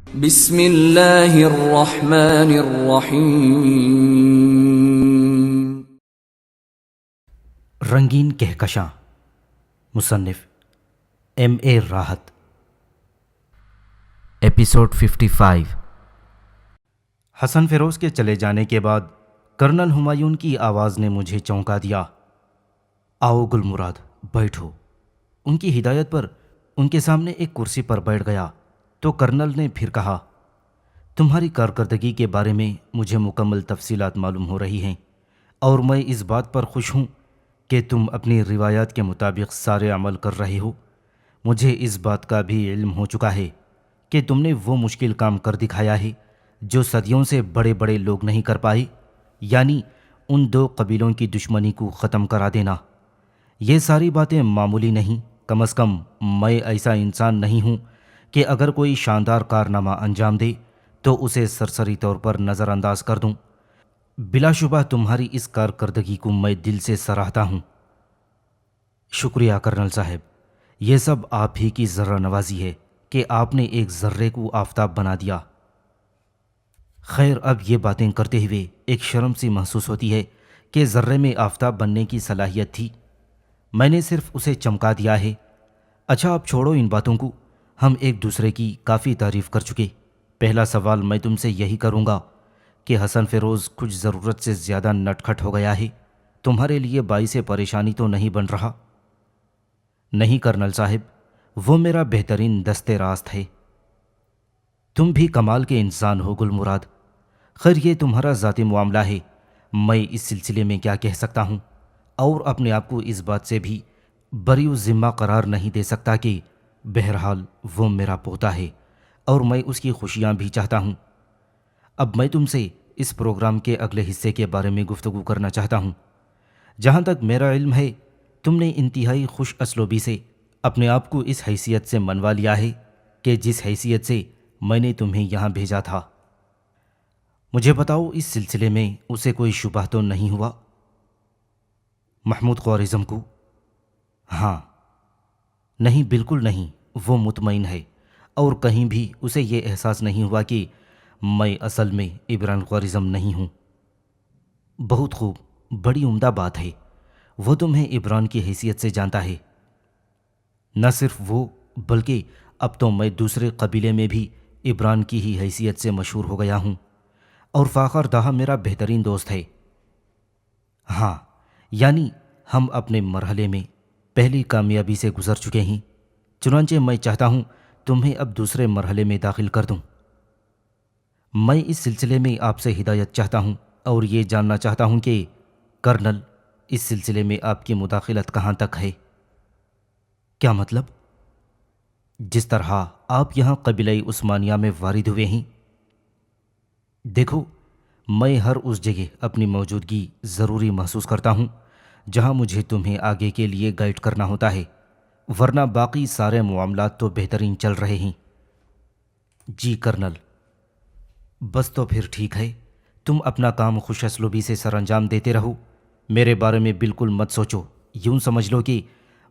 بسم اللہ الرحمن الرحیم۔ رنگین کہکشاں، مصنف M.A. راحت۔ ایپیسوڈ 55۔ حسن فیروز کے چلے جانے کے بعد کرنل ہمایون کی آواز نے مجھے چونکا دیا۔ آؤ گل مراد، بیٹھو۔ ان کی ہدایت پر ان کے سامنے ایک کرسی پر بیٹھ گیا تو کرنل نے پھر کہا، تمہاری کارکردگی کے بارے میں مجھے مکمل تفصیلات معلوم ہو رہی ہیں اور میں اس بات پر خوش ہوں کہ تم اپنی روایات کے مطابق سارے عمل کر رہے ہو۔ مجھے اس بات کا بھی علم ہو چکا ہے کہ تم نے وہ مشکل کام کر دکھایا ہے جو صدیوں سے بڑے بڑے لوگ نہیں کر پائے، یعنی ان دو قبیلوں کی دشمنی کو ختم کرا دینا۔ یہ ساری باتیں معمولی نہیں، کم از کم میں ایسا انسان نہیں ہوں کہ اگر کوئی شاندار کارنامہ انجام دے تو اسے سرسری طور پر نظر انداز کر دوں۔ بلا شبہ تمہاری اس کارکردگی کو میں دل سے سراہتا ہوں۔ شکریہ کرنل صاحب، یہ سب آپ ہی کی ذرہ نوازی ہے کہ آپ نے ایک ذرے کو آفتاب بنا دیا۔ خیر، اب یہ باتیں کرتے ہوئے ایک شرم سی محسوس ہوتی ہے کہ ذرے میں آفتاب بننے کی صلاحیت تھی، میں نے صرف اسے چمکا دیا ہے۔ اچھا اب چھوڑو ان باتوں کو، ہم ایک دوسرے کی کافی تعریف کر چکے۔ پہلا سوال میں تم سے یہی کروں گا کہ حسن فیروز کچھ ضرورت سے زیادہ نٹ کھٹ ہو گیا ہے، تمہارے لیے باعث پریشانی تو نہیں بن رہا؟ نہیں کرنل صاحب، وہ میرا بہترین دست راست ہے۔ تم بھی کمال کے انسان ہو گل مراد۔ خیر، یہ تمہارا ذاتی معاملہ ہے، میں اس سلسلے میں کیا کہہ سکتا ہوں، اور اپنے آپ کو اس بات سے بھی بری و ذمہ قرار نہیں دے سکتا کہ بہرحال وہ میرا پوتا ہے اور میں اس کی خوشیاں بھی چاہتا ہوں۔ اب میں تم سے اس پروگرام کے اگلے حصے کے بارے میں گفتگو کرنا چاہتا ہوں۔ جہاں تک میرا علم ہے، تم نے انتہائی خوش اسلوبی سے اپنے آپ کو اس حیثیت سے منوا لیا ہے کہ جس حیثیت سے میں نے تمہیں یہاں بھیجا تھا۔ مجھے بتاؤ، اس سلسلے میں اسے کوئی شبہ تو نہیں ہوا؟ محمود خوارزم کو؟ ہاں۔ نہیں، بالکل نہیں، وہ مطمئن ہے اور کہیں بھی اسے یہ احساس نہیں ہوا کہ میں اصل میں عبران خوارزم نہیں ہوں۔ بہت خوب، بڑی عمدہ بات ہے، وہ تمہیں عبران کی حیثیت سے جانتا ہے۔ نہ صرف وہ، بلکہ اب تو میں دوسرے قبیلے میں بھی عبران کی ہی حیثیت سے مشہور ہو گیا ہوں، اور فاخر دہا میرا بہترین دوست ہے۔ ہاں، یعنی ہم اپنے مرحلے میں پہلی کامیابی سے گزر چکے ہیں، چنانچہ میں چاہتا ہوں تمہیں اب دوسرے مرحلے میں داخل کر دوں۔ میں اس سلسلے میں آپ سے ہدایت چاہتا ہوں اور یہ جاننا چاہتا ہوں کہ کرنل، اس سلسلے میں آپ کی مداخلت کہاں تک ہے؟ کیا مطلب؟ جس طرح آپ یہاں قبیلہ عثمانیہ میں وارد ہوئے ہیں۔ دیکھو، میں ہر اس جگہ اپنی موجودگی ضروری محسوس کرتا ہوں جہاں مجھے تمہیں آگے کے لیے گائیڈ کرنا ہوتا ہے، ورنہ باقی سارے معاملات تو بہترین چل رہے ہیں۔ جی کرنل۔ بس تو پھر ٹھیک ہے، تم اپنا کام خوش اسلوبی سے سر انجام دیتے رہو، میرے بارے میں بالکل مت سوچو۔ یوں سمجھ لو کہ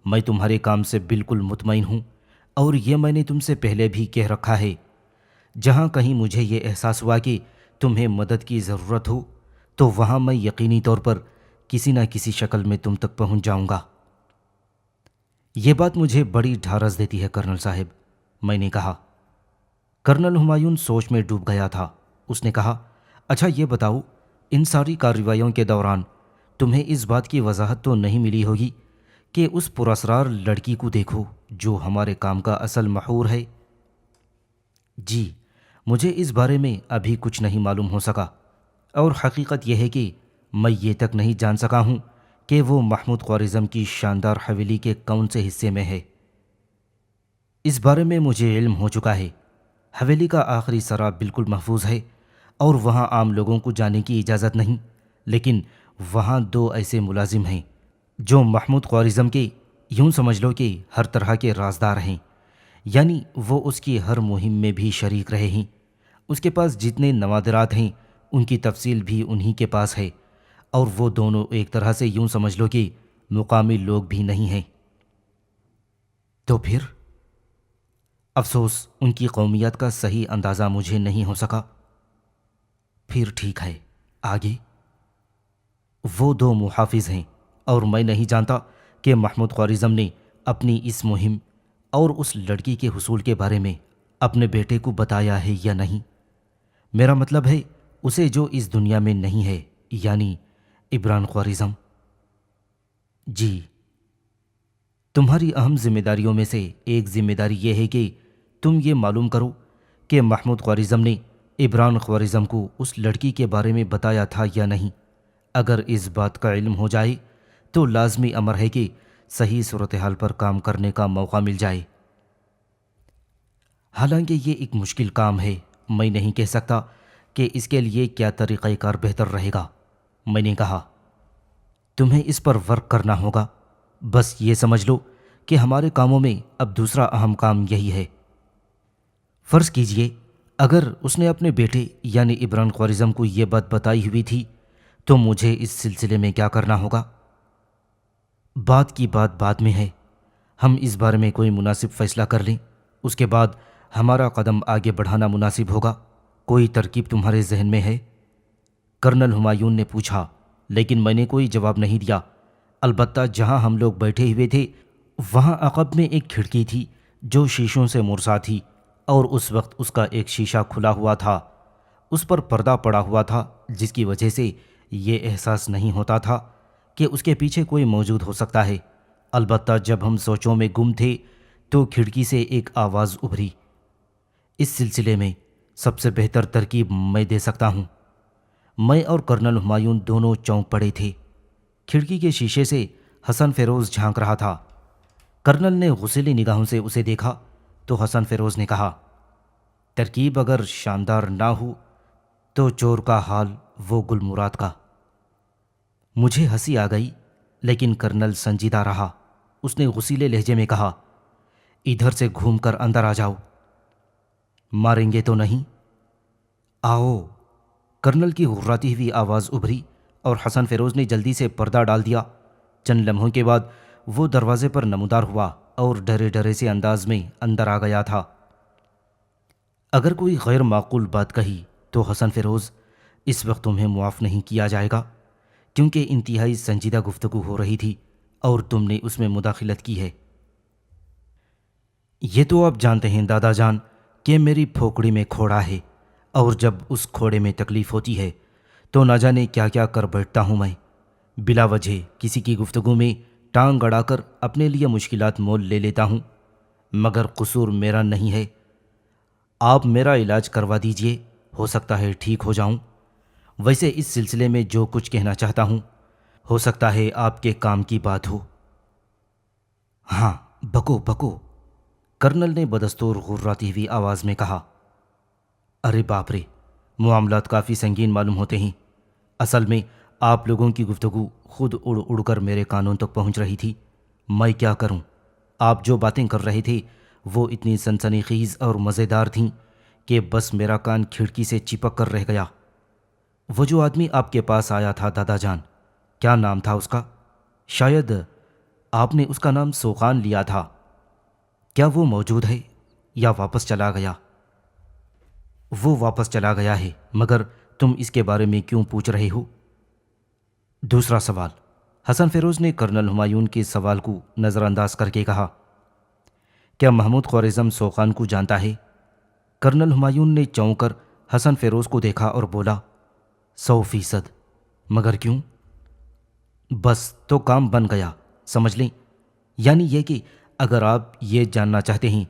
میں تمہارے کام سے بالکل مطمئن ہوں، اور یہ میں نے تم سے پہلے بھی کہہ رکھا ہے، جہاں کہیں مجھے یہ احساس ہوا کہ تمہیں مدد کی ضرورت ہو تو وہاں میں یقینی طور پر کسی نہ کسی شکل میں تم تک پہنچ جاؤں گا۔ یہ بات مجھے بڑی ڈھارس دیتی ہے کرنل صاحب، میں نے کہا۔ کرنل ہمایون سوچ میں ڈوب گیا تھا۔ اس نے کہا، اچھا یہ بتاؤ، ان ساری کارروائیوں کے دوران تمہیں اس بات کی وضاحت تو نہیں ملی ہوگی کہ اس پراسرار لڑکی کو دیکھو جو ہمارے کام کا اصل محور ہے؟ جی، مجھے اس بارے میں ابھی کچھ نہیں معلوم ہو سکا، اور حقیقت یہ ہے کہ میں یہ تک نہیں جان سکا ہوں کہ وہ محمود خوارزم کی شاندار حویلی کے کون سے حصے میں ہے۔ اس بارے میں مجھے علم ہو چکا ہے، حویلی کا آخری سرا بالکل محفوظ ہے اور وہاں عام لوگوں کو جانے کی اجازت نہیں، لیکن وہاں دو ایسے ملازم ہیں جو محمود خوارزم کے، یوں سمجھ لو کہ ہر طرح کے رازدار ہیں، یعنی وہ اس کی ہر مہم میں بھی شریک رہے ہیں۔ اس کے پاس جتنے نوادرات ہیں ان کی تفصیل بھی انہی کے پاس ہے، اور وہ دونوں ایک طرح سے یوں سمجھ لو کہ مقامی لوگ بھی نہیں ہیں۔ تو پھر افسوس ان کی قومیت کا صحیح اندازہ مجھے نہیں ہو سکا۔ پھر ٹھیک ہے، آگے؟ وہ 2 محافظ ہیں اور میں نہیں جانتا کہ محمود خوارزم نے اپنی اس مہم اور اس لڑکی کے حصول کے بارے میں اپنے بیٹے کو بتایا ہے یا نہیں۔ میرا مطلب ہے اسے جو اس دنیا میں نہیں ہے، یعنی عمران خوارزم۔ جی، تمہاری اہم ذمہ داریوں میں سے ایک ذمہ داری یہ ہے کہ تم یہ معلوم کرو کہ محمود خوارزم نے عمران خوارزم کو اس لڑکی کے بارے میں بتایا تھا یا نہیں۔ اگر اس بات کا علم ہو جائے تو لازمی امر ہے کہ صحیح صورتحال پر کام کرنے کا موقع مل جائے۔ حالانکہ یہ ایک مشکل کام ہے، میں نہیں کہہ سکتا کہ اس کے لیے کیا طریقہ کار بہتر رہے گا۔ میں نے کہا، تمہیں اس پر ورک کرنا ہوگا۔ بس یہ سمجھ لو کہ ہمارے کاموں میں اب دوسرا اہم کام یہی ہے۔ فرض کیجئے اگر اس نے اپنے بیٹے یعنی عمران خوارزم کو یہ بات بتائی ہوئی تھی تو مجھے اس سلسلے میں کیا کرنا ہوگا؟ بات کی بات بعد میں ہے، ہم اس بارے میں کوئی مناسب فیصلہ کر لیں، اس کے بعد ہمارا قدم آگے بڑھانا مناسب ہوگا۔ کوئی ترکیب تمہارے ذہن میں ہے؟ کرنل ہمایون نے پوچھا، لیکن میں نے کوئی جواب نہیں دیا۔ البتہ جہاں ہم لوگ بیٹھے ہوئے تھے وہاں عقب میں ایک کھڑکی تھی جو شیشوں سے مرصع تھی، اور اس وقت اس کا ایک شیشہ کھلا ہوا تھا۔ اس پر پردہ پڑا ہوا تھا، جس کی وجہ سے یہ احساس نہیں ہوتا تھا کہ اس کے پیچھے کوئی موجود ہو سکتا ہے۔ البتہ جب ہم سوچوں میں گم تھے تو کھڑکی سے ایک آواز ابھری۔ اس سلسلے میں سب سے بہتر ترکیب میں دے سکتا ہوں۔ میں اور کرنل ہمایون دونوں چونک پڑے تھے۔ کھڑکی کے شیشے سے حسن فیروز جھانک رہا تھا۔ کرنل نے غصیلی نگاہوں سے اسے دیکھا تو حسن فیروز نے کہا، ترکیب اگر شاندار نہ ہو تو چور کا حال وہ گل مراد کا۔ مجھے ہنسی آ گئی، لیکن کرنل سنجیدہ رہا۔ اس نے غصیلے لہجے میں کہا، ادھر سے گھوم کر اندر آ جاؤ۔ ماریں گے تو نہیں؟ آؤ۔ کرنل کی غراتی ہوئی آواز ابھری اور حسن فیروز نے جلدی سے پردہ ڈال دیا۔ چند لمحوں کے بعد وہ دروازے پر نمودار ہوا اور ڈرے ڈرے سے انداز میں اندر آ گیا تھا۔ اگر کوئی غیر معقول بات کہی تو حسن فیروز، اس وقت تمہیں معاف نہیں کیا جائے گا، کیونکہ انتہائی سنجیدہ گفتگو ہو رہی تھی اور تم نے اس میں مداخلت کی ہے۔ یہ تو آپ جانتے ہیں دادا جان کہ میری پھوکڑی میں کھوڑا ہے، اور جب اس کھوڑے میں تکلیف ہوتی ہے تو نہ جانے کیا کیا کر بیٹھتا ہوں میں۔ بلا وجہ کسی کی گفتگو میں ٹانگ اڑا کر اپنے لیے مشکلات مول لے لیتا ہوں، مگر قصور میرا نہیں ہے۔ آپ میرا علاج کروا دیجئے، ہو سکتا ہے ٹھیک ہو جاؤں۔ ویسے اس سلسلے میں جو کچھ کہنا چاہتا ہوں ہو سکتا ہے آپ کے کام کی بات ہو۔ ہاں، بکو بکو، کرنل نے بدستور غراتی ہوئی آواز میں کہا۔ ارے باپ رے، معاملات کافی سنگین معلوم ہوتے ہیں۔ اصل میں آپ لوگوں کی گفتگو خود اڑ اڑ کر میرے کانوں تک پہنچ رہی تھی۔ میں کیا کروں؟ آپ جو باتیں کر رہے تھے وہ اتنی سنسنی خیز اور مزیدار تھیں کہ بس میرا کان کھڑکی سے چپک کر رہ گیا۔ وہ جو آدمی آپ کے پاس آیا تھا دادا جان، کیا نام تھا اس کا؟ شاید آپ نے اس کا نام سوخان لیا تھا۔ کیا وہ موجود ہے یا واپس چلا گیا؟ وہ واپس چلا گیا ہے، مگر تم اس کے بارے میں کیوں پوچھ رہے ہو؟ دوسرا سوال، حسن فیروز نے کرنل ہمایون کے سوال کو نظر انداز کر کے کہا۔ کیا محمود خوارزم سوخان کو جانتا ہے؟ کرنل ہمایون نے چونک کر حسن فیروز کو دیکھا اور بولا، 100%۔ مگر کیوں؟ بس تو کام بن گیا، سمجھ لیں۔ یعنی یہ کہ اگر آپ یہ جاننا چاہتے ہیں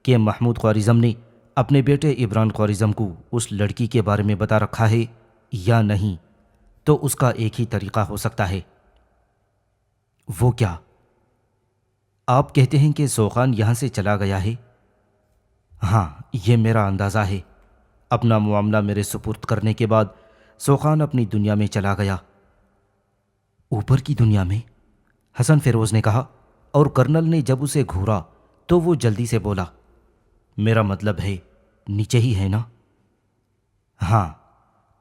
کہ محمود خوارزم نے اپنے بیٹے عمران خوارزم کو اس لڑکی کے بارے میں بتا رکھا ہے یا نہیں، تو اس کا ایک ہی طریقہ ہو سکتا ہے۔ وہ کیا؟ آپ کہتے ہیں کہ سوخان یہاں سے چلا گیا ہے؟ ہاں، یہ میرا اندازہ ہے۔ اپنا معاملہ میرے سپرد کرنے کے بعد سوخان اپنی دنیا میں چلا گیا۔ اوپر کی دنیا میں؟ حسن فیروز نے کہا، اور کرنل نے جب اسے گھورا تو وہ جلدی سے بولا، میرا مطلب ہے نیچے ہی ہے نا؟ ہاں،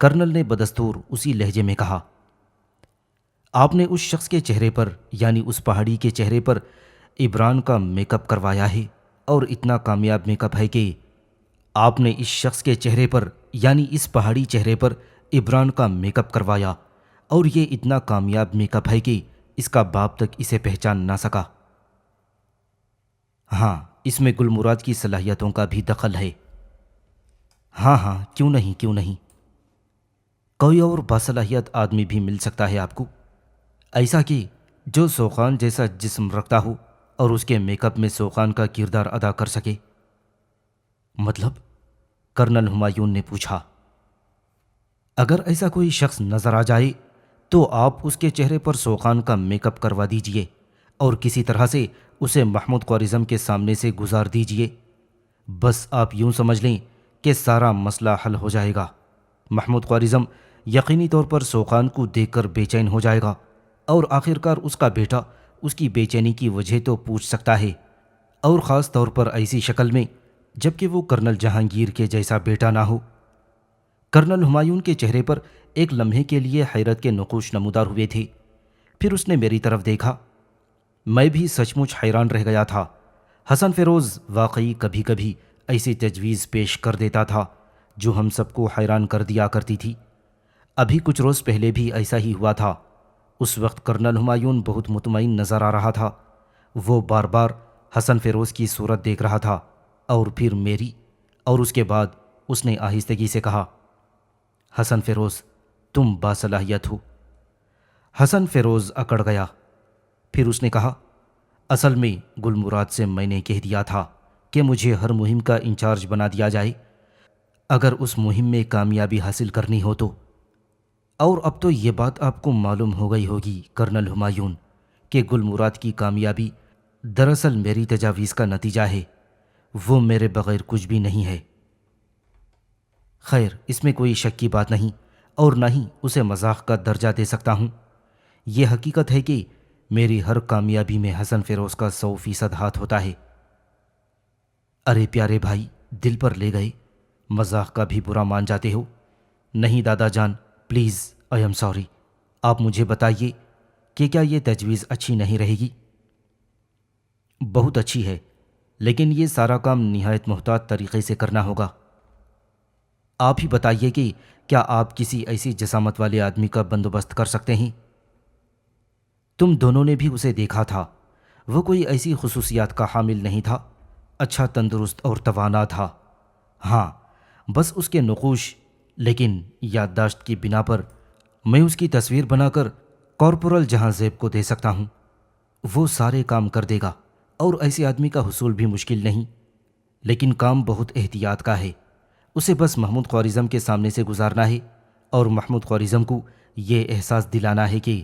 کرنل نے بدستور اسی لہجے میں کہا۔ آپ نے اس شخص کے چہرے پر یعنی اس پہاڑی کے چہرے پر عمران کا میک اپ کروایا ہے اور اتنا کامیاب میک اپ ہے کہ آپ نے اس شخص کے چہرے پر یعنی اس پہاڑی چہرے پر عبران کا میک اپ کروایا، اور یہ اتنا کامیاب میک اپ ہے کہ اس کا باپ تک اسے پہچان نہ سکا۔ ہاں، اس میں گل مراد کی صلاحیتوں کا بھی دخل ہے۔ ہاں ہاں، کیوں نہیں کیوں نہیں، کوئی اور باصلاحیت آدمی بھی مل سکتا ہے آپ کو، ایسا کہ جو سوخان جیسا جسم رکھتا ہو اور اس کے میک اپ میں سوخان کا کردار ادا کر سکے۔ مطلب؟ کرنل ہمایون نے پوچھا۔ اگر ایسا کوئی شخص نظر آ جائے تو آپ اس کے چہرے پر سوخان کا میک اپ کروا دیجئے اور کسی طرح سے اسے محمود خوارزم کے سامنے سے گزار دیجئے۔ بس آپ یوں سمجھ لیں کہ سارا مسئلہ حل ہو جائے گا۔ محمود خوارزم یقینی طور پر سوخان کو دیکھ کر بے چین ہو جائے گا، اور آخرکار اس کا بیٹا اس کی بے چینی کی وجہ تو پوچھ سکتا ہے، اور خاص طور پر ایسی شکل میں جبکہ وہ کرنل جہانگیر کے جیسا بیٹا نہ ہو۔ کرنل ہمایون کے چہرے پر ایک لمحے کے لیے حیرت کے نقوش نمودار ہوئے تھے، پھر اس نے میری طرف دیکھا۔ میں بھی سچ مچ حیران رہ گیا تھا۔ حسن فیروز واقعی کبھی کبھی ایسی تجویز پیش کر دیتا تھا جو ہم سب کو حیران کر دیا کرتی تھی۔ ابھی کچھ روز پہلے بھی ایسا ہی ہوا تھا۔ اس وقت کرنل ہمایون بہت مطمئن نظر آ رہا تھا۔ وہ بار بار حسن فیروز کی صورت دیکھ رہا تھا اور پھر میری، اور اس کے بعد اس نے آہستگی سے کہا، حسن فیروز، تم باصلاحیت ہو۔ حسن فیروز اکڑ گیا۔ پھر اس نے کہا، اصل میں گل مراد سے میں نے کہہ دیا تھا کہ مجھے ہر مہم کا انچارج بنا دیا جائے اگر اس مہم میں کامیابی حاصل کرنی ہو تو۔ اور اب تو یہ بات آپ کو معلوم ہو گئی ہوگی کرنل ہمایون کہ گل مراد کی کامیابی دراصل میری تجاویز کا نتیجہ ہے، وہ میرے بغیر کچھ بھی نہیں ہے۔ خیر، اس میں کوئی شک کی بات نہیں، اور نہ ہی اسے مذاق کا درجہ دے سکتا ہوں۔ یہ حقیقت ہے کہ میری ہر کامیابی میں حسن فیروز کا 100% ہاتھ ہوتا ہے۔ ارے پیارے بھائی، دل پر لے گئے، مذاق کا بھی برا مان جاتے ہو۔ نہیں دادا جان، پلیز، آئی ایم سوری۔ آپ مجھے بتائیے کہ کیا یہ تجویز اچھی نہیں رہے گی؟ بہت اچھی ہے، لیکن یہ سارا کام نہایت محتاط طریقے سے کرنا ہوگا۔ آپ ہی بتائیے کہ کیا آپ کسی ایسی جسامت والے آدمی کا بندوبست کر سکتے ہیں؟ تم دونوں نے بھی اسے دیکھا تھا، وہ کوئی ایسی خصوصیات کا حامل نہیں تھا، اچھا تندرست اور توانا تھا۔ ہاں، بس اس کے نقوش، لیکن یادداشت کی بنا پر میں اس کی تصویر بنا کر کارپورل جہاں زیب کو دے سکتا ہوں۔ وہ سارے کام کر دے گا، اور ایسے آدمی کا حصول بھی مشکل نہیں، لیکن کام بہت احتیاط کا ہے۔ اسے بس محمود خوارزم کے سامنے سے گزارنا ہے، اور محمود خوارزم کو یہ احساس دلانا ہے کہ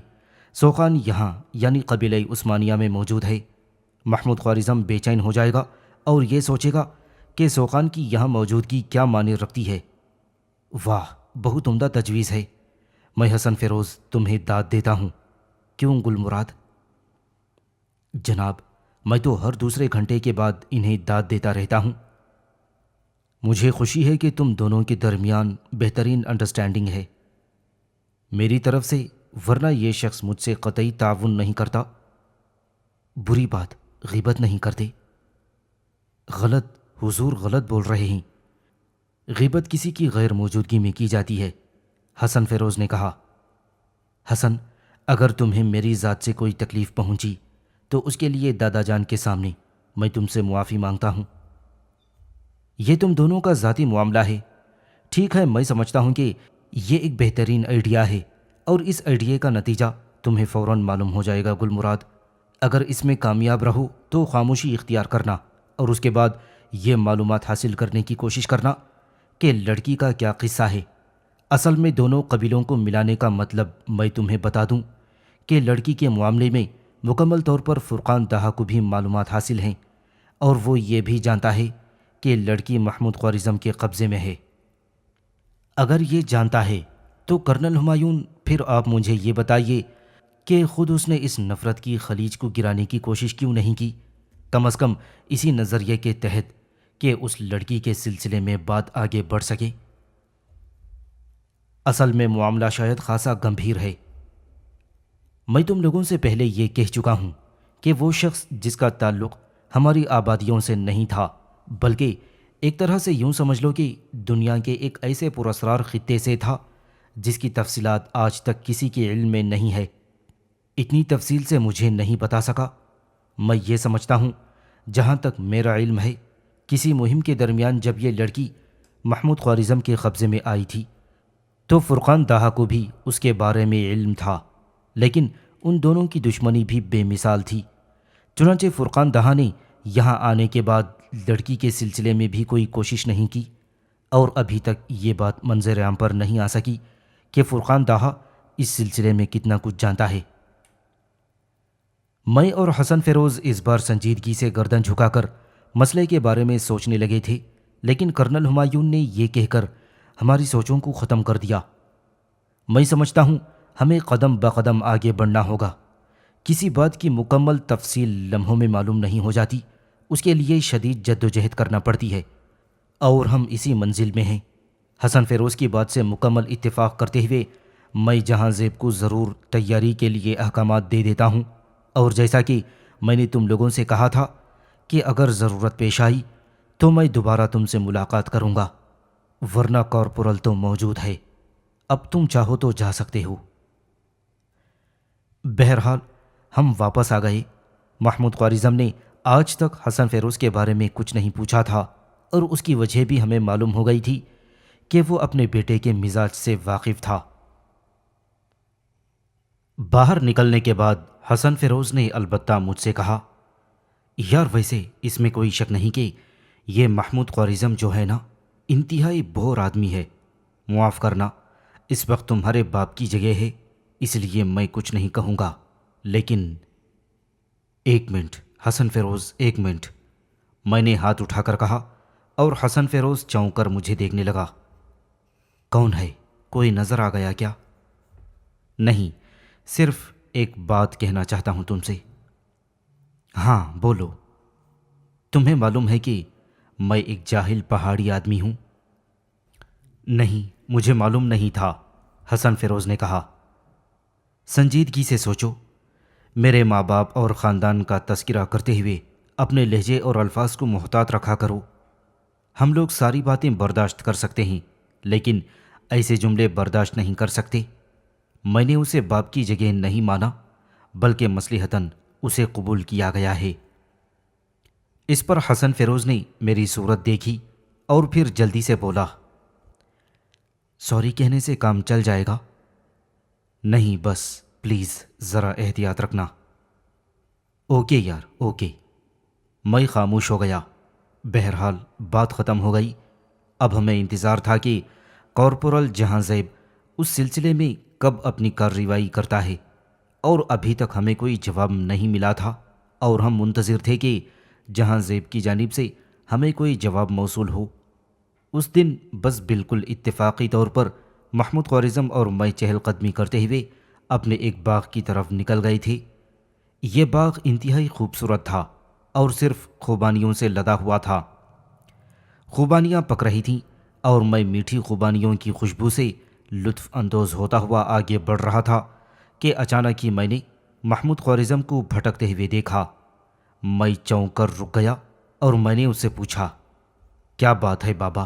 سوخان یہاں یعنی قبیلہ عثمانیہ میں موجود ہے۔ محمود خوارزم بے چین ہو جائے گا اور یہ سوچے گا کہ سوخان کی یہاں موجودگی کیا معنی رکھتی ہے۔ واہ، بہت عمدہ تجویز ہے۔ میں حسن فیروز تمہیں داد دیتا ہوں۔ کیوں گل مراد؟ جناب، میں تو ہر دوسرے گھنٹے کے بعد انہیں داد دیتا رہتا ہوں۔ مجھے خوشی ہے کہ تم دونوں کے درمیان بہترین انڈرسٹینڈنگ ہے میری طرف سے، ورنہ یہ شخص مجھ سے قطعی تعاون نہیں کرتا۔ بری بات، غیبت نہیں کرتے۔ غلط حضور، غلط بول رہے ہیں۔ غیبت کسی کی غیر موجودگی میں کی جاتی ہے، حسن فیروز نے کہا۔ حسن، اگر تمہیں میری ذات سے کوئی تکلیف پہنچی تو اس کے لیے دادا جان کے سامنے میں تم سے معافی مانگتا ہوں۔ یہ تم دونوں کا ذاتی معاملہ ہے۔ ٹھیک ہے، میں سمجھتا ہوں کہ یہ ایک بہترین آئیڈیا ہے، اور اس آئیڈیا کا نتیجہ تمہیں فوراً معلوم ہو جائے گا گل مراد۔ اگر اس میں کامیاب رہو تو خاموشی اختیار کرنا، اور اس کے بعد یہ معلومات حاصل کرنے کی کوشش کرنا کہ لڑکی کا کیا قصہ ہے۔ اصل میں دونوں قبیلوں کو ملانے کا مطلب میں تمہیں بتا دوں کہ لڑکی کے معاملے میں مکمل طور پر فرقان دہا کو بھی معلومات حاصل ہیں، اور وہ یہ بھی جانتا ہے کہ لڑکی محمود خوارزم کے قبضے میں ہے۔ اگر یہ جانتا ہے تو کرنل ہمایون، پھر آپ مجھے یہ بتائیے کہ خود اس نے اس نفرت کی خلیج کو گرانے کی کوشش کیوں نہیں کی، کم از کم اسی نظریے کے تحت کہ اس لڑکی کے سلسلے میں بات آگے بڑھ سکے۔ اصل میں معاملہ شاید خاصا گمبھیر ہے۔ میں تم لوگوں سے پہلے یہ کہہ چکا ہوں کہ وہ شخص جس کا تعلق ہماری آبادیوں سے نہیں تھا، بلکہ ایک طرح سے یوں سمجھ لو کہ دنیا کے ایک ایسے پراسرار خطے سے تھا جس کی تفصیلات آج تک کسی کے علم میں نہیں ہے۔ اتنی تفصیل سے مجھے نہیں بتا سکا۔ میں یہ سمجھتا ہوں، جہاں تک میرا علم ہے، کسی مہم کے درمیان جب یہ لڑکی محمود خوارزم کے قبضے میں آئی تھی تو فرقان داہا کو بھی اس کے بارے میں علم تھا، لیکن ان دونوں کی دشمنی بھی بے مثال تھی۔ چنانچہ فرقان داہا نے یہاں آنے کے بعد لڑکی کے سلسلے میں بھی کوئی کوشش نہیں کی، اور ابھی تک یہ بات منظر عام پر نہیں آ سکی کہ فرقان داہا اس سلسلے میں کتنا کچھ جانتا ہے۔ میں اور حسن فیروز اس بار سنجیدگی سے گردن جھکا کر مسئلے کے بارے میں سوچنے لگے تھے، لیکن کرنل ہمایون نے یہ کہہ کر ہماری سوچوں کو ختم کر دیا۔ میں سمجھتا ہوں ہمیں قدم بقدم آگے بڑھنا ہوگا۔ کسی بات کی مکمل تفصیل لمحوں میں معلوم نہیں ہو جاتی، اس کے لیے شدید جد و جہد کرنا پڑتی ہے، اور ہم اسی منزل میں ہیں۔ حسن فیروز کی بات سے مکمل اتفاق کرتے ہوئے میں جہاں زیب کو ضرور تیاری کے لیے احکامات دے دیتا ہوں، اور جیسا کہ میں نے تم لوگوں سے کہا تھا کہ اگر ضرورت پیش آئی تو میں دوبارہ تم سے ملاقات کروں گا، ورنہ کارپورل تو موجود ہے، اب تم چاہو تو جا سکتے ہو۔ بہرحال ہم واپس آ گئے۔ محمود خوارزم نے آج تک حسن فیروز کے بارے میں کچھ نہیں پوچھا تھا، اور اس کی وجہ بھی ہمیں معلوم ہو گئی تھی کہ وہ اپنے بیٹے کے مزاج سے واقف تھا۔ باہر نکلنے کے بعد حسن فیروز نے البتہ مجھ سے کہا، یار ویسے اس میں کوئی شک نہیں کہ یہ محمود خوارزم جو ہے نا، انتہائی بور آدمی ہے۔ معاف کرنا، اس وقت تمہارے باپ کی جگہ ہے، اس لیے میں کچھ نہیں کہوں گا، لیکن ایک منٹ حسن فیروز، ایک منٹ، میں نے ہاتھ اٹھا کر کہا، اور حسن فیروز چونک کر مجھے دیکھنے لگا۔ کون ہے؟ کوئی نظر آ گیا کیا؟ نہیں، صرف ایک بات کہنا چاہتا ہوں تم سے۔ ہاں بولو۔ تمہیں معلوم ہے کہ میں ایک جاہل پہاڑی آدمی ہوں؟ نہیں، مجھے معلوم نہیں تھا، حسن فیروز نے کہا۔ سنجیدگی سے سوچو، میرے ماں باپ اور خاندان کا تذکرہ کرتے ہوئے اپنے لہجے اور الفاظ کو محتاط رکھا کرو۔ ہم لوگ ساری باتیں برداشت کر سکتے ہیں، لیکن ایسے جملے برداشت نہیں کر سکتے۔ میں نے اسے باپ کی جگہ نہیں مانا، بلکہ مصلحتاً اسے قبول کیا گیا ہے۔ اس پر حسن فیروز نے میری صورت دیکھی اور پھر جلدی سے بولا، سوری کہنے سے کام چل جائے گا؟ نہیں، بس پلیز ذرا احتیاط رکھنا۔ اوکے یار، اوکے۔ میں خاموش ہو گیا۔ بہرحال بات ختم ہو گئی۔ اب ہمیں انتظار تھا کہ کارپورل جہاں زیب اس سلسلے میں کب اپنی کارروائی کرتا ہے، اور ابھی تک ہمیں کوئی جواب نہیں ملا تھا، اور ہم منتظر تھے کہ جہاں زیب کی جانب سے ہمیں کوئی جواب موصول ہو۔ اس دن بس بالکل اتفاقی طور پر محمود خوارزم اور میں چہل قدمی کرتے ہوئے اپنے ایک باغ کی طرف نکل گئے تھے۔ یہ باغ انتہائی خوبصورت تھا اور صرف خوبانیوں سے لدا ہوا تھا۔ خوبانیاں پک رہی تھیں اور میں میٹھی خوبانیوں کی خوشبو سے لطف اندوز ہوتا ہوا آگے بڑھ رہا تھا کہ اچانک ہی میں نے محمود خوارزم کو بھٹکتے ہوئے دیکھا۔ میں چونک کر رک گیا اور میں نے اس سے پوچھا، کیا بات ہے بابا؟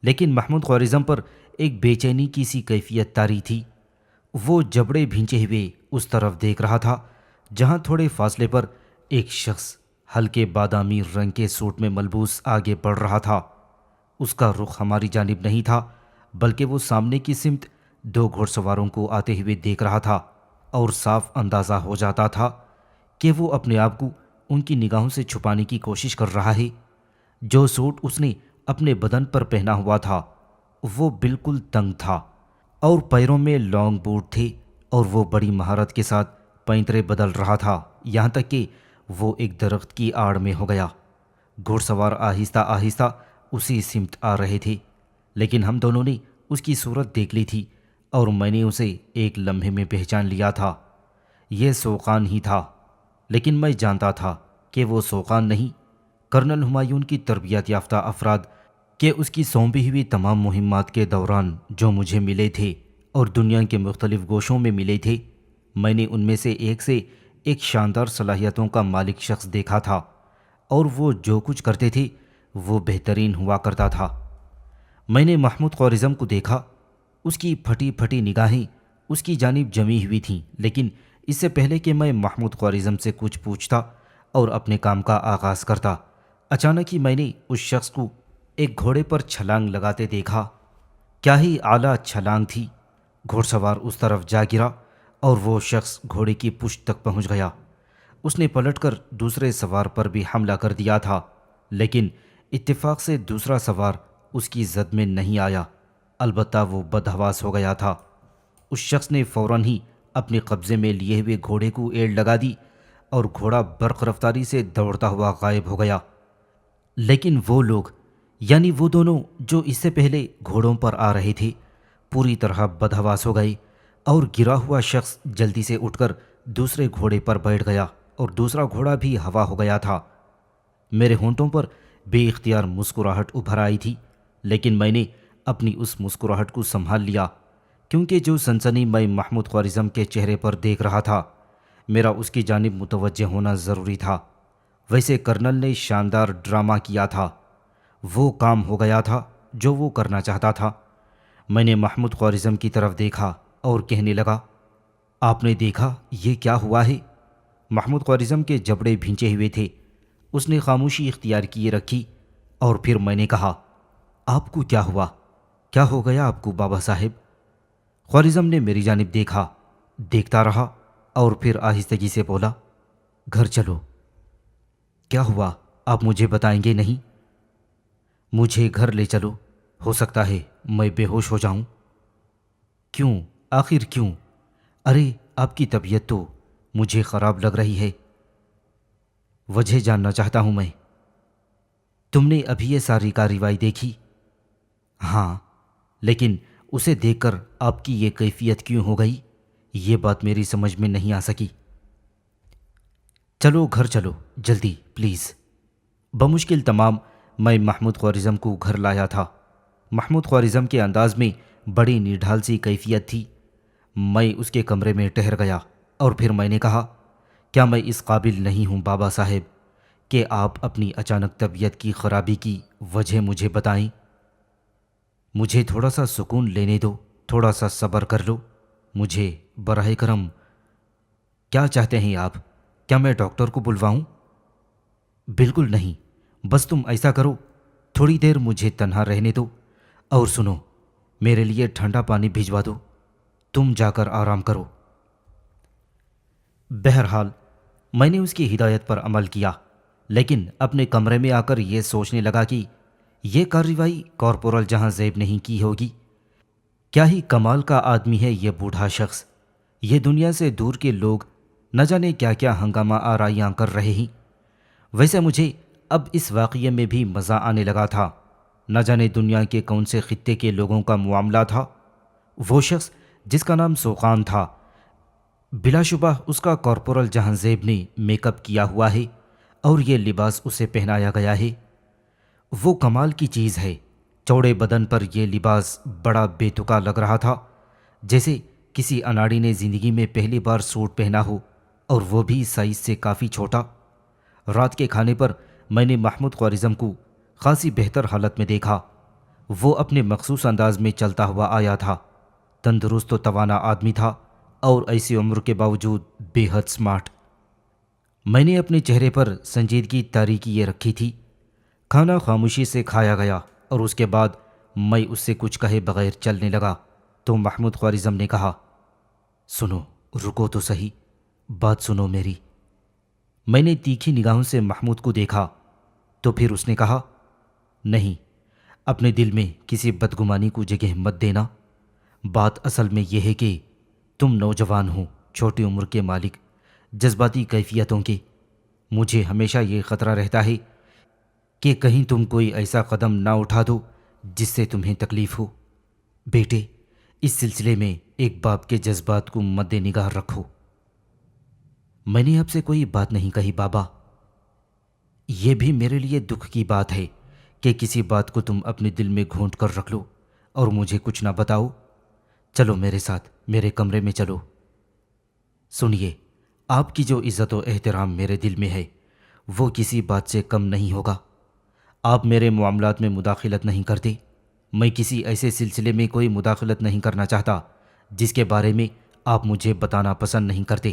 لیکن محمود خوارزم پر ایک بے چینی کی سی کیفیت طاری تھی۔ وہ جبڑے بھینچے ہوئے اس طرف دیکھ رہا تھا جہاں تھوڑے فاصلے پر ایک شخص ہلکے بادامی رنگ کے سوٹ میں ملبوس آگے بڑھ رہا تھا۔ اس کا رخ ہماری جانب نہیں تھا، بلکہ وہ سامنے کی سمت دو گھوڑ سواروں کو آتے ہوئے دیکھ رہا تھا، اور صاف اندازہ ہو جاتا تھا کہ وہ اپنے آپ کو ان کی نگاہوں سے چھپانے کی کوشش کر رہا ہے۔ جو سوٹ اس نے اپنے بدن پر پہنا ہوا تھا وہ بالکل تنگ تھا، اور پیروں میں لانگ بوٹ تھے، اور وہ بڑی مہارت کے ساتھ پینترے بدل رہا تھا، یہاں تک کہ وہ ایک درخت کی آڑ میں ہو گیا۔ گھوڑ سوار آہستہ آہستہ اسی سمت آ رہے تھے، لیکن ہم دونوں نے اس کی صورت دیکھ لی تھی، اور میں نے اسے ایک لمحے میں پہچان لیا تھا۔ یہ سوقان ہی تھا، لیکن میں جانتا تھا کہ وہ سوقان نہیں، کرنل ہمایون کی تربیت یافتہ افراد کہ اس کی سونپی ہوئی تمام مہمات کے دوران جو مجھے ملے تھے اور دنیا کے مختلف گوشوں میں ملے تھے، میں نے ان میں سے ایک شاندار صلاحیتوں کا مالک شخص دیکھا تھا اور وہ جو کچھ کرتے تھے وہ بہترین ہوا کرتا تھا۔ میں نے محمود خوارزم کو دیکھا، اس کی پھٹی پھٹی نگاہیں اس کی جانب جمی ہوئی تھیں، لیکن اس سے پہلے کہ میں محمود خوارزم سے کچھ پوچھتا اور اپنے کام کا آغاز کرتا، اچانک ہی میں نے اس شخص کو ایک گھوڑے پر چھلانگ لگاتے دیکھا۔ کیا ہی اعلیٰ چھلانگ تھی! گھوڑ سوار اس طرف جا گرا اور وہ شخص گھوڑے کی پشت تک پہنچ گیا۔ اس نے پلٹ کر دوسرے سوار پر بھی حملہ کر دیا تھا، لیکن اتفاق سے دوسرا سوار اس کی زد میں نہیں آیا، البتہ وہ بدحواس ہو گیا تھا۔ اس شخص نے فوراً ہی اپنے قبضے میں لیے ہوئے گھوڑے کو ایڑ لگا دی اور گھوڑا برق رفتاری سے دوڑتا ہوا غائب ہو گیا۔ لیکن وہ لوگ، یعنی وہ دونوں جو اس سے پہلے گھوڑوں پر آ رہے تھے، پوری طرح بدحواس ہو گئے اور گرا ہوا شخص جلدی سے اٹھ کر دوسرے گھوڑے پر بیٹھ گیا اور دوسرا گھوڑا بھی ہوا ہو گیا تھا۔ میرے ہونٹوں پر بے اختیار مسکراہٹ ابھر آئی تھی، لیکن میں نے اپنی اس مسکراہٹ کو سنبھال لیا، کیونکہ جو سنسنی میں محمود خوارزم کے چہرے پر دیکھ رہا تھا، میرا اس کی جانب متوجہ ہونا ضروری تھا۔ ویسے کرنل نے شاندار ڈرامہ کیا تھا، وہ کام ہو گیا تھا جو وہ کرنا چاہتا تھا۔ میں نے محمود خوارزم کی طرف دیکھا اور کہنے لگا، آپ نے دیکھا یہ کیا ہوا ہے؟ محمود خوارزم کے جبڑے بھینچے ہوئے تھے، اس نے خاموشی اختیار کیے رکھی، اور پھر میں نے کہا، آپ کو کیا ہوا؟ کیا ہو گیا آپ کو بابا صاحب؟ خوارزم نے میری جانب دیکھا، دیکھتا رہا اور پھر آہستگی سے بولا، گھر چلو۔ کیا ہوا آپ مجھے بتائیں گے نہیں؟ مجھے گھر لے چلو، ہو سکتا ہے میں بے ہوش ہو جاؤں۔ کیوں؟ آخر کیوں؟ ارے آپ کی طبیعت تو مجھے خراب لگ رہی ہے۔ وجہ جاننا چاہتا ہوں میں۔ تم نے ابھی یہ ساری کارروائی دیکھی؟ ہاں، لیکن اسے دیکھ کر آپ کی یہ کیفیت کیوں ہو گئی، یہ بات میری سمجھ میں نہیں آ سکی۔ چلو گھر چلو جلدی پلیز۔ بمشکل تمام میں محمود خوارزم کو گھر لایا تھا۔ محمود خوارزم کے انداز میں بڑی نڈھال سی کیفیت تھی۔ میں اس کے کمرے میں ٹہر گیا اور پھر میں نے کہا، کیا میں اس قابل نہیں ہوں بابا صاحب کہ آپ اپنی اچانک طبیعت کی خرابی کی وجہ مجھے بتائیں؟ مجھے تھوڑا سا سکون لینے دو، تھوڑا سا صبر کر لو مجھے براہ کرم۔ کیا چاہتے ہیں آپ؟ کیا میں ڈاکٹر کو بلواؤں؟ بالکل نہیں، بس تم ایسا کرو، تھوڑی دیر مجھے تنہا رہنے دو، اور سنو، میرے لیے ٹھنڈا پانی بھجوا دو، تم جا کر آرام کرو۔ بہرحال میں نے اس کی ہدایت پر عمل کیا، لیکن اپنے کمرے میں آ کر یہ سوچنے لگا کہ یہ کارروائی کارپورل جہاں زیب نہیں کی ہوگی۔ کیا ہی کمال کا آدمی ہے یہ بوڑھا شخص، یہ دنیا سے دور کے لوگ نہ جانے کیا کیا ہنگامہ آرائیاں کر رہے ہیں۔ ویسے مجھے اب اس واقعے میں بھی مزہ آنے لگا تھا، نہ جانے دنیا کے کون سے خطے کے لوگوں کا معاملہ تھا۔ وہ شخص جس کا نام سوقان تھا، بلا شبہ اس کا کارپورل جہاں زیب نے میک اپ کیا ہوا ہے اور یہ لباس اسے پہنایا گیا ہے۔ وہ کمال کی چیز ہے، چوڑے بدن پر یہ لباس بڑا بے تکا لگ رہا تھا، جیسے کسی اناڑی نے زندگی میں پہلی بار سوٹ پہنا ہو، اور وہ بھی سائز سے کافی چھوٹا۔ رات کے کھانے پر میں نے محمود خوارزم کو خاصی بہتر حالت میں دیکھا۔ وہ اپنے مخصوص انداز میں چلتا ہوا آیا تھا، تندرست و توانا آدمی تھا اور ایسی عمر کے باوجود بے حد سمارٹ۔ میں نے اپنے چہرے پر سنجیدگی طاری کیے رکھی تھی۔ کھانا خاموشی سے کھایا گیا اور اس کے بعد میں اس سے کچھ کہے بغیر چلنے لگا تو محمود خوارزم نے کہا، سنو، رکو تو صحیح، بات سنو میری۔ میں نے تیکھی نگاہوں سے محمود کو دیکھا تو پھر اس نے کہا، نہیں، اپنے دل میں کسی بدگمانی کو جگہ مت دینا۔ بات اصل میں یہ ہے کہ تم نوجوان ہو، چھوٹی عمر کے مالک، جذباتی کیفیتوں کے۔ مجھے ہمیشہ یہ خطرہ رہتا ہے کہ کہیں تم کوئی ایسا قدم نہ اٹھا دو جس سے تمہیں تکلیف ہو۔ بیٹے، اس سلسلے میں ایک باپ کے جذبات کو مد نگاہ رکھو۔ میں نے آپ سے کوئی بات نہیں کہی بابا۔ یہ بھی میرے لیے دکھ کی بات ہے کہ کسی بات کو تم اپنے دل میں گھونٹ کر رکھ لو اور مجھے کچھ نہ بتاؤ۔ چلو میرے ساتھ، میرے کمرے میں چلو۔ سنیے، آپ کی جو عزت و احترام میرے دل میں ہے وہ کسی بات سے کم نہیں ہوگا۔ آپ میرے معاملات میں مداخلت نہیں کرتے، میں کسی ایسے سلسلے میں کوئی مداخلت نہیں کرنا چاہتا جس کے بارے میں آپ مجھے بتانا پسند نہیں کرتے۔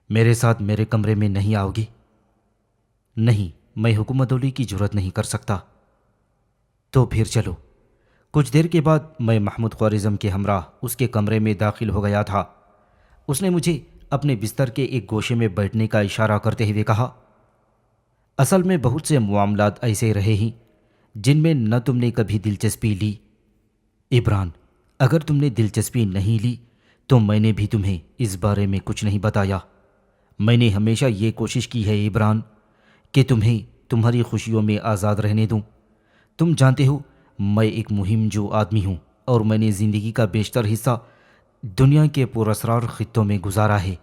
میرے ساتھ میرے کمرے میں نہیں آؤ گی؟ نہیں، میں حکم عدولی کی جرات نہیں کر سکتا۔ تو پھر چلو۔ کچھ دیر کے بعد میں محمود خوارزم کے ہمراہ اس کے کمرے میں داخل ہو گیا تھا۔ اس نے مجھے اپنے بستر کے ایک گوشے میں بیٹھنے کا اشارہ کرتے ہوئے کہا، اصل میں بہت سے معاملات ایسے رہے ہیں جن میں نہ تم نے کبھی دلچسپی لی۔ عبران، اگر تم نے دلچسپی نہیں لی تو میں نے بھی تمہیں اس بارے میں کچھ نہیں بتایا۔ میں نے ہمیشہ یہ کوشش کی ہے عبران کہ تمہیں تمہاری خوشیوں میں آزاد رہنے دوں۔ تم جانتے ہو میں ایک مہم جو آدمی ہوں اور میں نے زندگی کا بیشتر حصہ دنیا کے پراسرار خطوں میں گزارا ہے۔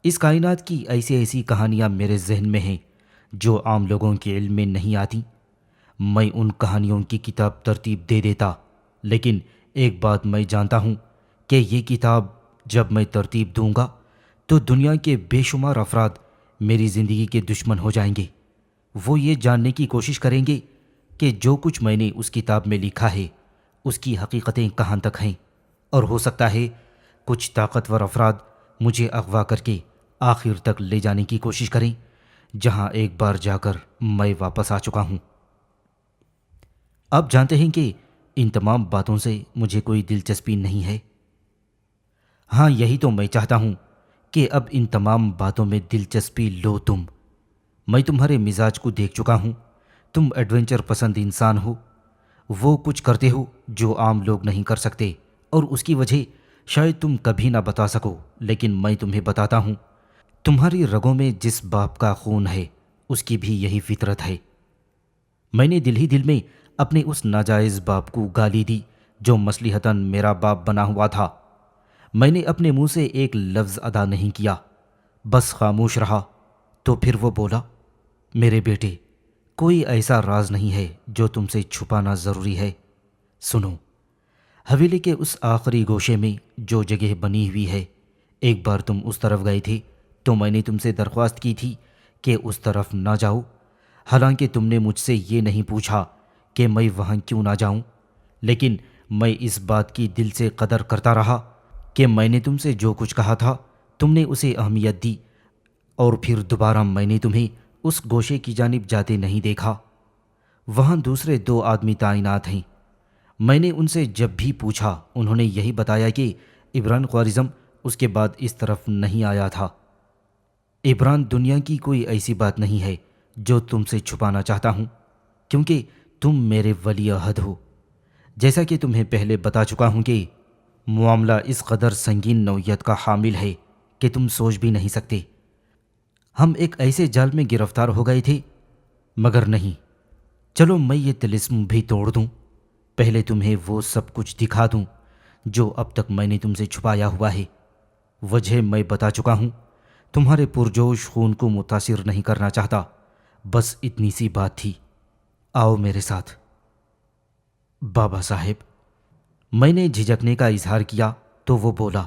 اس کائنات کی ایسی ایسی کہانیاں میرے ذہن میں ہیں جو عام لوگوں کے علم میں نہیں آتی۔ میں ان کہانیوں کی کتاب ترتیب دے دیتا، لیکن ایک بات میں جانتا ہوں کہ یہ کتاب جب میں ترتیب دوں گا تو دنیا کے بے شمار افراد میری زندگی کے دشمن ہو جائیں گے۔ وہ یہ جاننے کی کوشش کریں گے کہ جو کچھ میں نے اس کتاب میں لکھا ہے اس کی حقیقتیں کہاں تک ہیں، اور ہو سکتا ہے کچھ طاقتور افراد مجھے اغوا کر کے آخر تک لے جانے کی کوشش کریں جہاں ایک بار جا کر میں واپس آ چکا ہوں۔ آپ جانتے ہیں کہ ان تمام باتوں سے مجھے کوئی دلچسپی نہیں ہے۔ ہاں، یہی تو میں چاہتا ہوں کہ اب ان تمام باتوں میں دلچسپی لو تم۔ میں تمہارے مزاج کو دیکھ چکا ہوں، تم ایڈونچر پسند انسان ہو۔ وہ کچھ کرتے ہو جو عام لوگ نہیں کر سکتے، اور اس کی وجہ شاید تم کبھی نہ بتا سکو، لیکن میں تمہیں بتاتا ہوں۔ تمہاری رگوں میں جس باپ کا خون ہے اس کی بھی یہی فطرت ہے۔ میں نے دل ہی دل میں اپنے اس ناجائز باپ کو گالی دی جو مصلحتاً میرا باپ بنا ہوا تھا۔ میں نے اپنے منہ سے ایک لفظ ادا نہیں کیا، بس خاموش رہا۔ تو پھر وہ بولا، میرے بیٹے، کوئی ایسا راز نہیں ہے جو تم سے چھپانا ضروری ہے۔ سنو، حویلی کے اس آخری گوشے میں جو جگہ بنی ہوئی ہے، ایک بار تم اس طرف گئے تھے تو میں نے تم سے درخواست کی تھی کہ اس طرف نہ جاؤ، حالانکہ تم نے مجھ سے یہ نہیں پوچھا کہ میں وہاں کیوں نہ جاؤں، لیکن میں اس بات کی دل سے قدر کرتا رہا کہ میں نے تم سے جو کچھ کہا تھا تم نے اسے اہمیت دی، اور پھر دوبارہ میں نے تمہیں اس گوشے کی جانب جاتے نہیں دیکھا۔ وہاں دوسرے 2 آدمی تعینات ہیں۔ میں نے ان سے جب بھی پوچھا انہوں نے یہی بتایا کہ عبران خوارزم اس کے بعد اس طرف نہیں آیا تھا۔ عبران، دنیا کی کوئی ایسی بات نہیں ہے جو تم سے چھپانا چاہتا ہوں، کیونکہ تم میرے ولی عہد ہو۔ جیسا کہ تمہیں پہلے بتا چکا ہوں کہ معاملہ اس قدر سنگین نوعیت کا حامل ہے کہ تم سوچ بھی نہیں سکتے۔ ہم ایک ایسے جال میں گرفتار ہو گئے تھے، مگر نہیں، چلو میں یہ طلسم بھی توڑ دوں، پہلے تمہیں وہ سب کچھ دکھا دوں جو اب تک میں نے تم سے چھپایا ہوا ہے۔ وجہ میں بتا چکا ہوں، تمہارے پرجوش خون کو متاثر نہیں کرنا چاہتا، بس اتنی سی بات تھی۔ آؤ میرے ساتھ۔ بابا صاحب، میں نے جھجکنے کا اظہار کیا تو وہ بولا،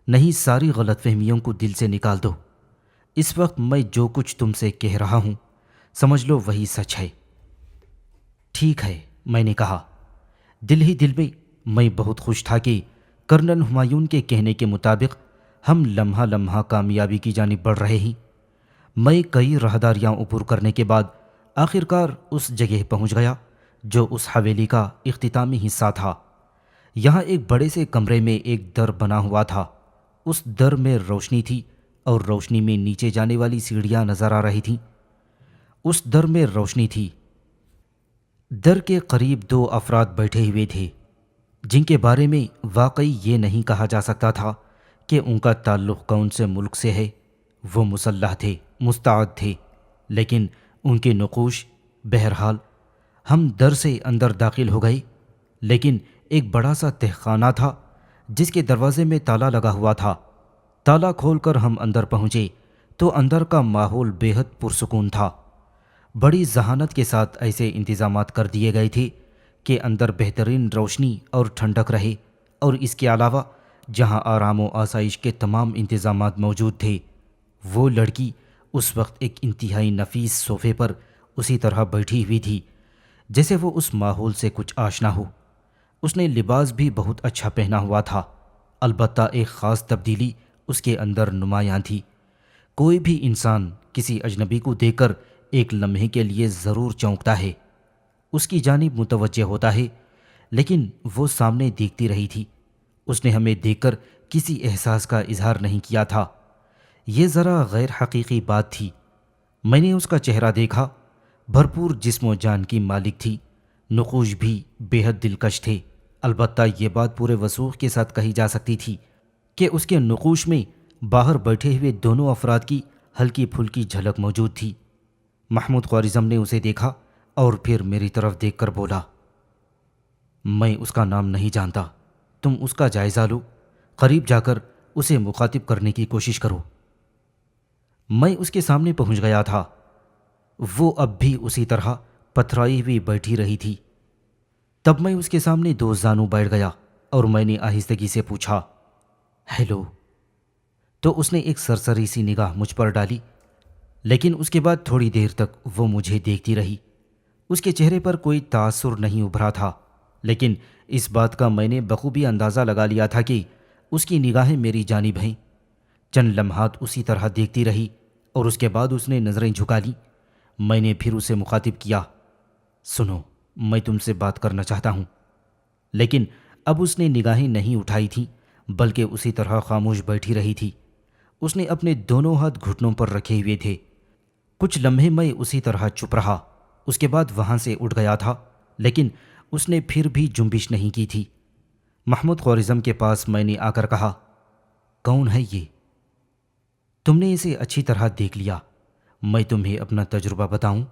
نہیں، ساری غلط فہمیوں کو دل سے نکال دو۔ اس وقت میں جو کچھ تم سے کہہ رہا ہوں سمجھ لو وہی سچ ہے۔ ٹھیک ہے، میں نے کہا۔ دل ہی دل میں بہت خوش تھا کہ کرنل ہمایون کے کہنے کے مطابق ہم لمحہ لمحہ کامیابی کی جانب بڑھ رہے ہیں۔ میں کئی راہداریاں عبور کرنے کے بعد آخرکار اس جگہ پہنچ گیا جو اس حویلی کا اختتامی حصہ تھا۔ یہاں ایک بڑے سے کمرے میں ایک در بنا ہوا تھا۔ اس در میں روشنی تھی اور روشنی میں نیچے جانے والی سیڑھیاں نظر آ رہی تھیں۔ اس در میں روشنی تھی۔ در کے قریب 2 افراد بیٹھے ہوئے تھے جن کے بارے میں واقعی یہ نہیں کہا جا سکتا تھا کہ ان کا تعلق کون سے ملک سے ہے۔ وہ مسلح تھے، مستعد تھے، لیکن ان کے نقوش۔ بہرحال ہم در سے اندر داخل ہو گئے، لیکن ایک بڑا سا تہخانہ تھا جس کے دروازے میں تالا لگا ہوا تھا۔ تالا کھول کر ہم اندر پہنچے تو اندر کا ماحول بے حد پرسکون تھا۔ بڑی ذہانت کے ساتھ ایسے انتظامات کر دیے گئے تھے کہ اندر بہترین روشنی اور ٹھنڈک رہے، اور اس کے علاوہ جہاں آرام و آسائش کے تمام انتظامات موجود تھے، وہ لڑکی اس وقت ایک انتہائی نفیس صوفے پر اسی طرح بیٹھی ہوئی تھی جیسے وہ اس ماحول سے کچھ آشنا ہو۔ اس نے لباس بھی بہت اچھا پہنا ہوا تھا، البتہ ایک خاص تبدیلی اس کے اندر نمایاں تھی۔ کوئی بھی انسان کسی اجنبی کو دیکھ کر ایک لمحے کے لیے ضرور چونکتا ہے، اس کی جانب متوجہ ہوتا ہے، لیکن وہ سامنے دیکھتی رہی تھی۔ اس نے ہمیں دیکھ کر کسی احساس کا اظہار نہیں کیا تھا۔ یہ ذرا غیر حقیقی بات تھی۔ میں نے اس کا چہرہ دیکھا، بھرپور جسم و جان کی مالک تھی، نقوش بھی بے حد دلکش تھے۔ البتہ یہ بات پورے وضوح کے ساتھ کہی جا سکتی تھی کہ اس کے نقوش میں باہر بیٹھے ہوئے دونوں افراد کی ہلکی پھلکی جھلک موجود تھی۔ محمود خوارزم نے اسے دیکھا اور پھر میری طرف دیکھ کر بولا، میں اس کا نام نہیں جانتا، تم اس کا جائزہ لو، قریب جا کر اسے مخاطب کرنے کی کوشش کرو۔ میں اس کے سامنے پہنچ گیا تھا۔ وہ اب بھی اسی طرح پتھرائی ہوئی بیٹھی رہی تھی۔ تب میں اس کے سامنے دو زانوں بیٹھ گیا اور میں نے آہستگی سے پوچھا، ہیلو؟ تو اس نے ایک سرسری سی نگاہ مجھ پر ڈالی، لیکن اس کے بعد تھوڑی دیر تک وہ مجھے دیکھتی رہی۔ اس کے چہرے پر کوئی تاثر نہیں ابھرا تھا، لیکن اس بات کا میں نے بخوبی اندازہ لگا لیا تھا کہ اس کی نگاہیں میری جانب ہیں۔ چند لمحات اسی طرح دیکھتی رہی اور اس کے بعد اس نے نظریں جھکا لیں۔ میں نے پھر اسے مخاطب کیا، سنو، میں تم سے بات کرنا چاہتا ہوں۔ لیکن اب اس نے نگاہیں نہیں اٹھائی تھیں، بلکہ اسی طرح خاموش بیٹھی رہی تھی۔ اس نے اپنے دونوں ہاتھ گھٹنوں پر رکھے ہوئے تھے۔ کچھ لمحے میں اسی طرح چپ رہا، اس کے بعد وہاں سے اٹھ گیا تھا، لیکن اس نے پھر بھی جنبش نہیں کی تھی۔ محمود خوارزم کے پاس میں نے آ کر کہا، کون ہے یہ؟ تم نے اسے اچھی طرح دیکھ لیا، میں تمہیں اپنا تجربہ بتاؤں؟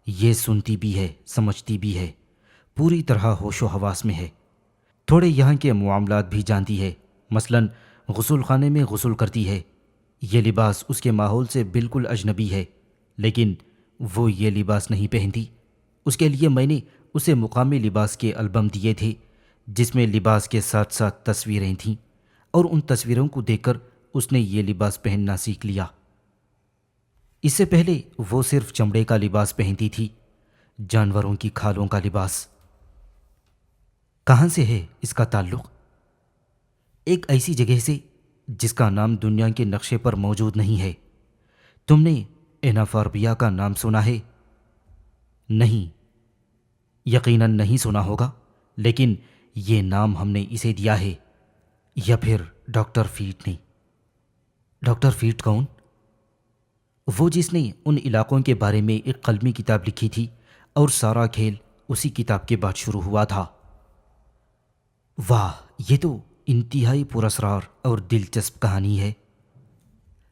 یہ سنتی بھی ہے، سمجھتی بھی ہے، پوری طرح ہوش و حواس میں ہے، تھوڑے یہاں کے معاملات بھی جانتی ہے، مثلاً غسل خانے میں غسل کرتی ہے۔ یہ لباس اس کے ماحول سے بالکل اجنبی ہے، لیکن وہ یہ لباس نہیں پہنتی۔ اس کے لیے میں نے اسے مقامی لباس کے البم دیے تھے، جس میں لباس کے ساتھ ساتھ تصویریں تھیں، اور ان تصویروں کو دیکھ کر اس نے یہ لباس پہننا سیکھ لیا۔ اس سے پہلے وہ صرف چمڑے کا لباس پہنتی تھی، جانوروں کی کھالوں کا لباس۔ کہاں سے ہے اس کا تعلق؟ ایک ایسی جگہ سے جس کا نام دنیا کے نقشے پر موجود نہیں ہے۔ تم نے اینافاربیا کا نام سنا ہے؟ نہیں، یقیناً نہیں سنا ہوگا، لیکن یہ نام ہم نے اسے دیا ہے، یا پھر ڈاکٹر فیٹ نے۔ ڈاکٹر فیٹ کون؟ وہ جس نے ان علاقوں کے بارے میں ایک قلمی کتاب لکھی تھی، اور سارا کھیل اسی کتاب کے بعد شروع ہوا تھا۔ واہ، یہ تو انتہائی پراسرار اور دلچسپ کہانی ہے۔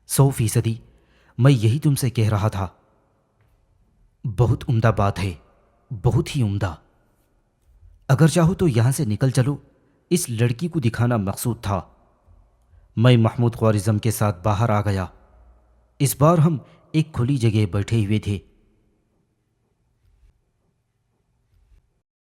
100%، میں یہی تم سے کہہ رہا تھا۔ بہت عمدہ بات ہے، بہت ہی عمدہ۔ اگر چاہو تو یہاں سے نکل چلو، اس لڑکی کو دکھانا مقصود تھا۔ میں محمود خوارزم کے ساتھ باہر آ گیا۔ اس بار ہم ایک کھلی جگہ بیٹھے ہوئے تھے۔